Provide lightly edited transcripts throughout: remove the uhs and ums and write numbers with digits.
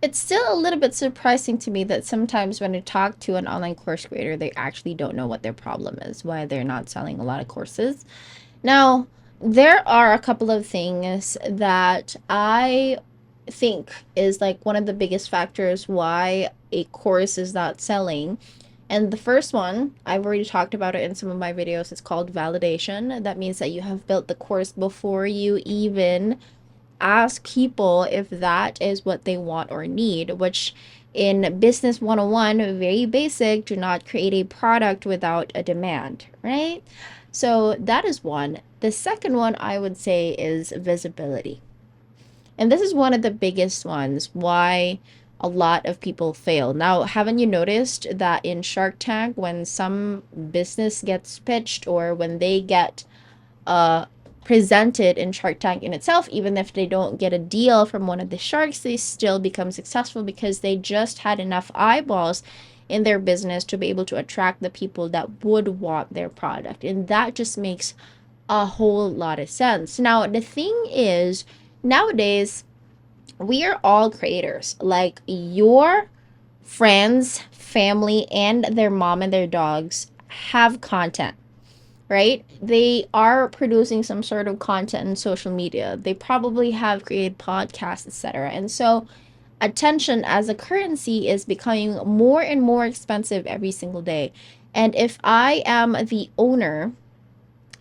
It's still a little bit surprising to me that sometimes when I talk to an online course creator, they actually don't know what their problem is, why they're not selling a lot of courses. Now, there are a couple of things that I think is like one of the biggest factors why a course is not selling. And the first one, I've already talked about it in some of my videos. It's called validation. That means that you have built the course before you even ask people if that is what they want or need, which in Business 101, very basic, do not create a product without a demand, right? So that is one. The second one I would say is visibility. And this is one of the biggest ones why a lot of people fail. Now, haven't you noticed that in Shark Tank, when some business gets pitched or when they get uh, presented in Shark Tank in itself, even if they don't get a deal from one of the sharks, they still become successful because they just had enough eyeballs in their business to be able to attract the people that would want their product. And that just makes a whole lot of sense. Now, the thing is, nowadays, we are all creators. Like your friends, family, and their mom and their dogs have content, right? They are producing some sort of content in social media. They probably have created podcasts, etc. And so attention as a currency is becoming more and more expensive every single day. And if I am the owner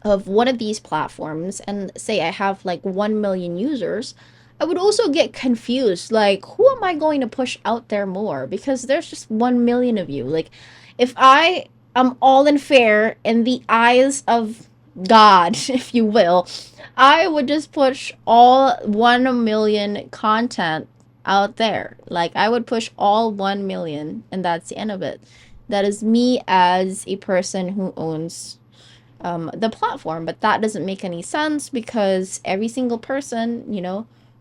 of one of these platforms and say I have like 1 million users, I would also get confused. Like, who am I going to push out there more? Because there's just 1 million of you. Like, if I am all and fair in the eyes of God, if you will, I would just push all 1 million content out there. Like, I would push all 1 million, and that's the end of it. That is me as a person who owns the platform, but that doesn't make any sense because every single person,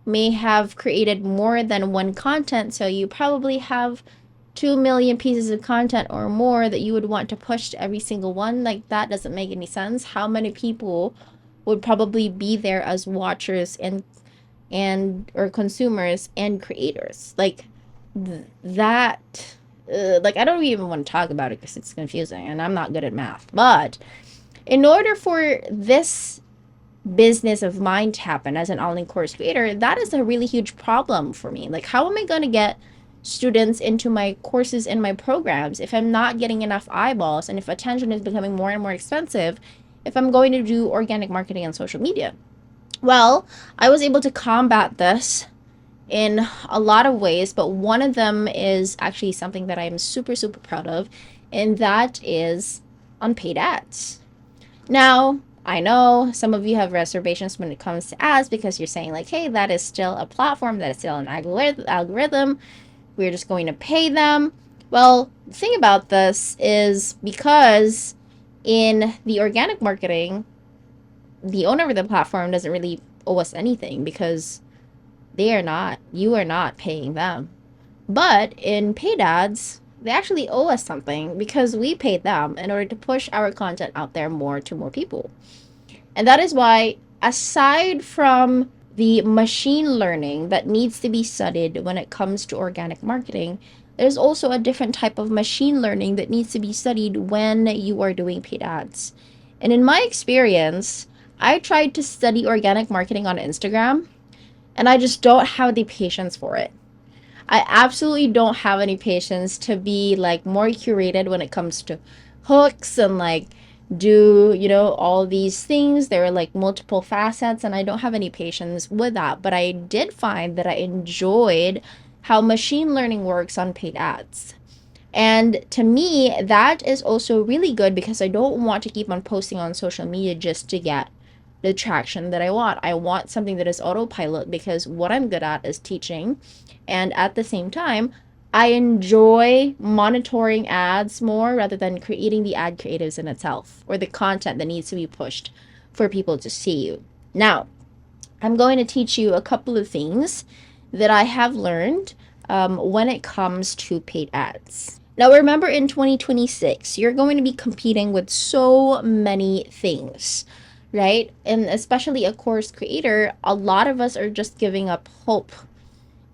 may have created more than one content. So you probably have 2 million pieces of content or more that you would want to push to every single one. Like, that doesn't make any sense. How many people would probably be there as watchers and or consumers and creators? Like that. Like, I don't even want to talk about it because it's confusing and I'm not good at math. But in order for this business of mine to happen as an online course creator, that is a really huge problem for me. Like, how am I going to get students into my courses and my programs if I'm not getting enough eyeballs and if attention is becoming more and more expensive if I'm going to do organic marketing on social media? Well, I was able to combat this in a lot of ways, but one of them is actually something that I'm super, super proud of, and that is unpaid ads. Now, I know some of you have reservations when it comes to ads because you're saying, like, hey, that is still a platform, that is still an algorithm. We're just going to pay them. Well, the thing about this is because in the organic marketing, the owner of the platform doesn't really owe us anything because you are not paying them. But in paid ads, they actually owe us something because we paid them in order to push our content out there more to more people. And that is why, aside from the machine learning that needs to be studied when it comes to organic marketing, there's also a different type of machine learning that needs to be studied when you are doing paid ads. And in my experience, I tried to study organic marketing on Instagram, and I just don't have the patience for it. I absolutely don't have any patience to be like more curated when it comes to hooks and like do, all these things. There are like multiple facets, and I don't have any patience with that. But I did find that I enjoyed how machine learning works on paid ads. And to me, that is also really good because I don't want to keep on posting on social media just to get the traction that I want. I want something that is autopilot because what I'm good at is teaching. And at the same time, I enjoy monitoring ads more rather than creating the ad creatives in itself or the content that needs to be pushed for people to see you. Now, I'm going to teach you a couple of things that I have learned when it comes to paid ads. Now, remember in 2026, you're going to be competing with so many things, right? And especially a course creator, a lot of us are just giving up hope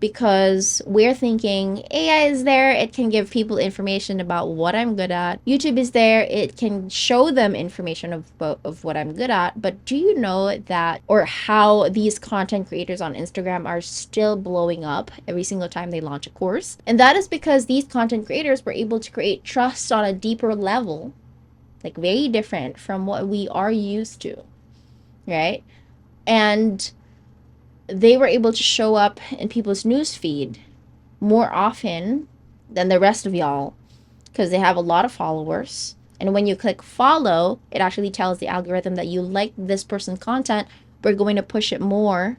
because we're thinking AI is there, it can give people information about what I'm good at. YouTube is there, it can show them information of what I'm good at. But do you know that, or how these content creators on Instagram are still blowing up every single time they launch a course? And that is because these content creators were able to create trust on a deeper level, like very different from what we are used to, right? And they were able to show up in people's newsfeed more often than the rest of y'all because they have a lot of followers. And when you click follow, it actually tells the algorithm that you like this person's content. We're going to push it more,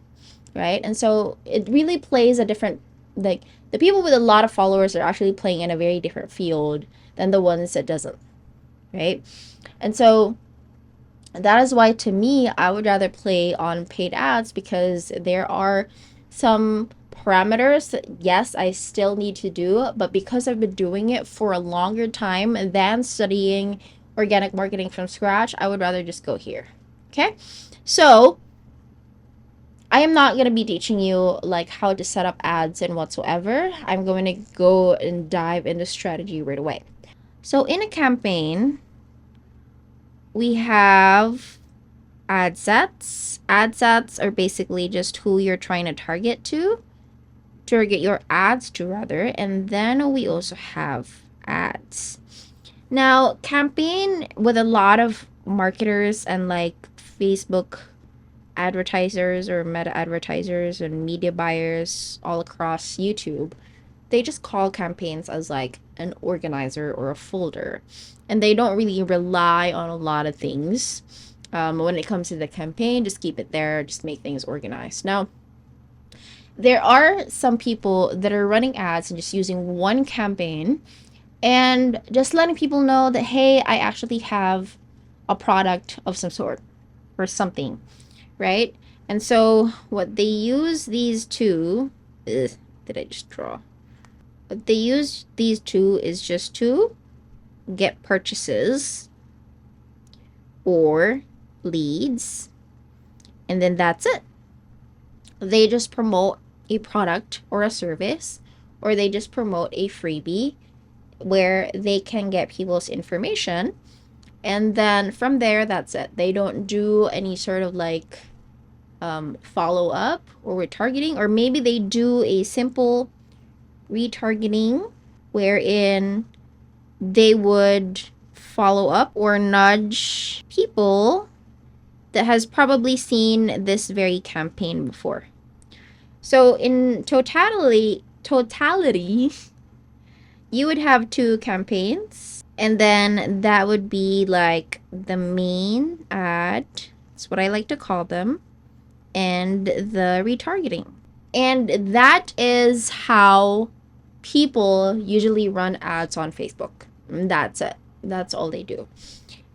right? And so it really plays a different, like, the people with a lot of followers are actually playing in a very different field than the ones that doesn't, right? And so that is why, to me, I would rather play on paid ads, because there are some parameters that, yes, I still need to do, but because I've been doing it for a longer time than studying organic marketing from scratch, I would rather just go here. Okay, so I am not going to be teaching you like how to set up ads and whatsoever. I'm going to go and dive into strategy right away. So in a campaign, we have ad sets. Ad sets are basically just who you're trying to target your ads to, rather. And then we also have ads. Now, campaign, with a lot of marketers and like Facebook advertisers or meta advertisers and media buyers all across YouTube, they just call campaigns as like an organizer or a folder, and they don't really rely on a lot of things. When it comes to the campaign, just keep it there, just make things organized. Now, there are some people that are running ads and just using one campaign and just letting people know that, hey, I actually have a product of some sort or something, right? And so what they use these two, did I just draw? What they use these two is just to get purchases or leads, and then that's it. They just promote a product or a service, or they just promote a freebie where they can get people's information, and then from there, that's it. They don't do any sort of like follow up or retargeting, or maybe they do a simple retargeting wherein they would follow up or nudge people that has probably seen this very campaign before. So in totality, you would have two campaigns, and then that would be like the main ad, that's what I like to call them, and the retargeting. And that is how people usually run ads on Facebook. That's it. That's all they do.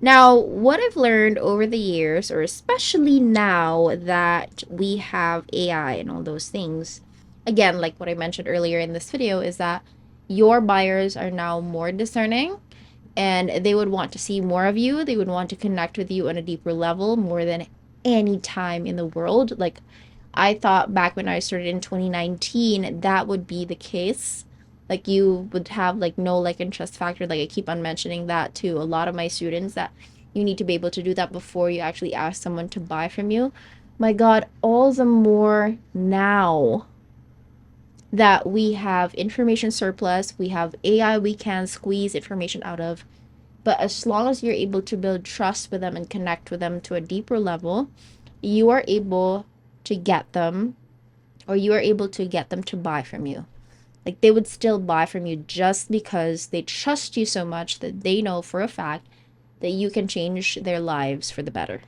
Now, what I've learned over the years, or especially now that we have AI and all those things, again, like what I mentioned earlier in this video, is that your buyers are now more discerning, and they would want to see more of you. They would want to connect with you on a deeper level more than any time in the world. Like, I thought back when I started in 2019, that would be the case. Like, you would have like no like and trust factor. Like, I keep on mentioning that to a lot of my students, that you need to be able to do that before you actually ask someone to buy from you. My God, all the more now that we have information surplus, we have AI we can squeeze information out of. But as long as you're able to build trust with them and connect with them to a deeper level, you are able to get them, or you are able to get them to buy from you. Like, they would still buy from you just because they trust you so much that they know for a fact that you can change their lives for the better.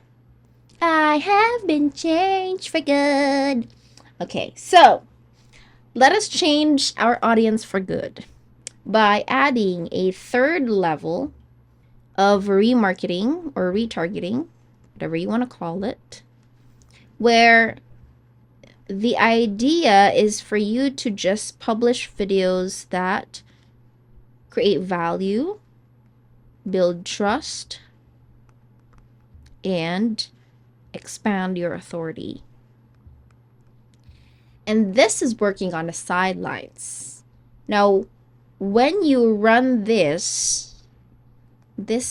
I have been changed for good. Okay, so let us change our audience for good by adding a third level of remarketing or retargeting, whatever you want to call it, where the idea is for you to just publish videos that create value, build trust, and expand your authority. And this is working on the sidelines. Now, when you run this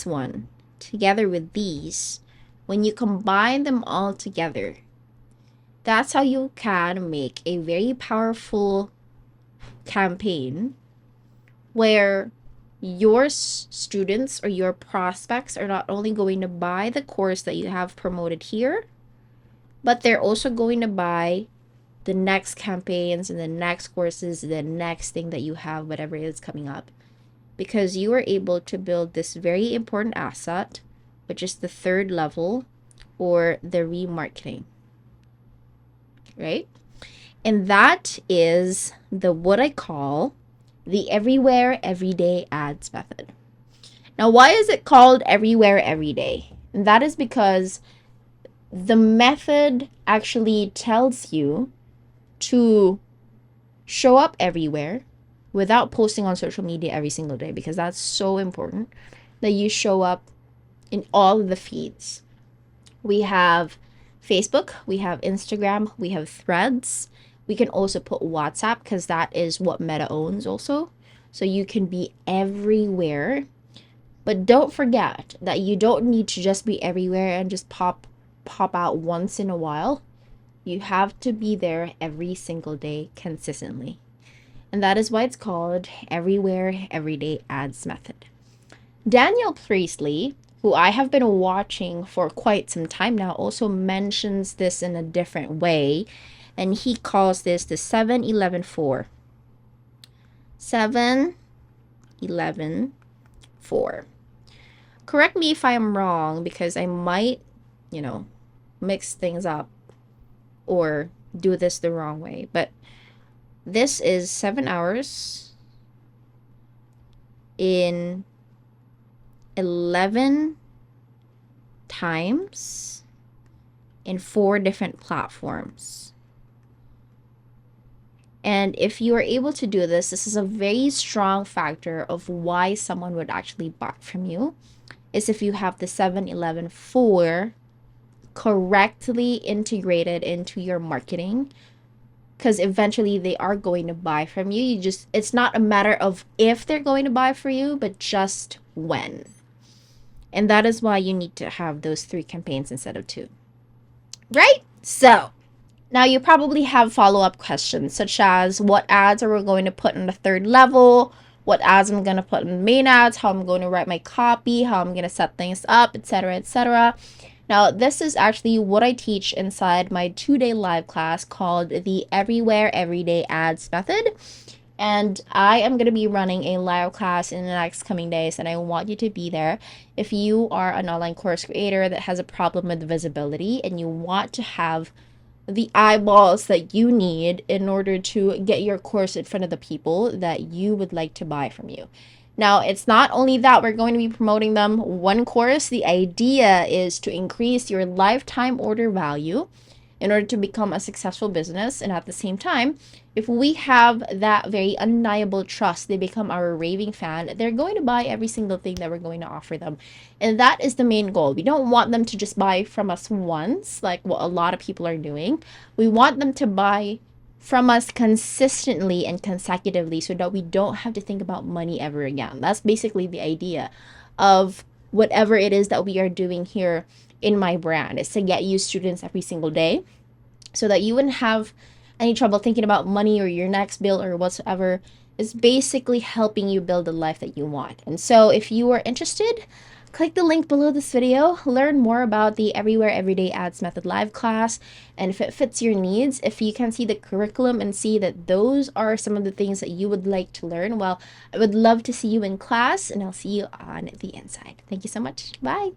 one together with these, when you combine them all together, that's how you can make a very powerful campaign where your students or your prospects are not only going to buy the course that you have promoted here, but they're also going to buy the next campaigns and the next courses, the next thing that you have, whatever is coming up, because you are able to build this very important asset, which is the third level or the remarketing, right? And that is the what I call the everywhere everyday ads method. Now, why is it called everywhere everyday? And that is because the method actually tells you to show up everywhere without posting on social media every single day, because that's so important that you show up in all of the feeds. We have Facebook, we have Instagram, we have Threads. We can also put WhatsApp because that is what Meta owns also. So you can be everywhere. But don't forget that you don't need to just be everywhere and just pop out once in a while. You have to be there every single day consistently. And that is why it's called everywhere everyday ads method. Daniel Priestley, who I have been watching for quite some time now, also mentions this in a different way, and he calls this the 7-11-4. 7-11-4. Correct me if I'm wrong, because I might, mix things up or do this the wrong way. But this is 7 hours in 11 times in 4 different platforms. And if you are able to do this, this is a very strong factor of why someone would actually buy from you, is if you have the 7-11-4 correctly integrated into your marketing, because eventually they are going to buy from you. It's not a matter of if they're going to buy for you, but just when. And that is why you need to have those 3 campaigns instead of 2. Right? So now you probably have follow-up questions, such as what ads are we going to put in the 3rd level, what ads I'm going to put in main ads, how I'm going to write my copy, how I'm going to set things up, etc., etc. Now, this is actually what I teach inside my 2-day live class called the Everywhere Everyday Ads Method. And I am going to be running a live class in the next coming days, and I want you to be there. If you are an online course creator that has a problem with visibility and you want to have the eyeballs that you need in order to get your course in front of the people that you would like to buy from you. Now, it's not only that we're going to be promoting them one course. The idea is to increase your lifetime order value in order to become a successful business. And at the same time, if we have that very undeniable trust, they become our raving fan, they're going to buy every single thing that we're going to offer them. And that is the main goal. We don't want them to just buy from us once, like what a lot of people are doing. We want them to buy from us consistently and consecutively so that we don't have to think about money ever again. That's basically the idea of whatever it is that we are doing here in my brand, is to get you students every single day so that you wouldn't have any trouble thinking about money or your next bill or whatsoever. Is basically helping you build the life that you want. And so if you are interested, click the link below this video, learn more about the Everywhere Everyday Ads Method live class, and if it fits your needs, if you can see the curriculum and see that those are some of the things that you would like to learn, well, I would love to see you in class, and I'll see you on the inside. Thank you so much. Bye.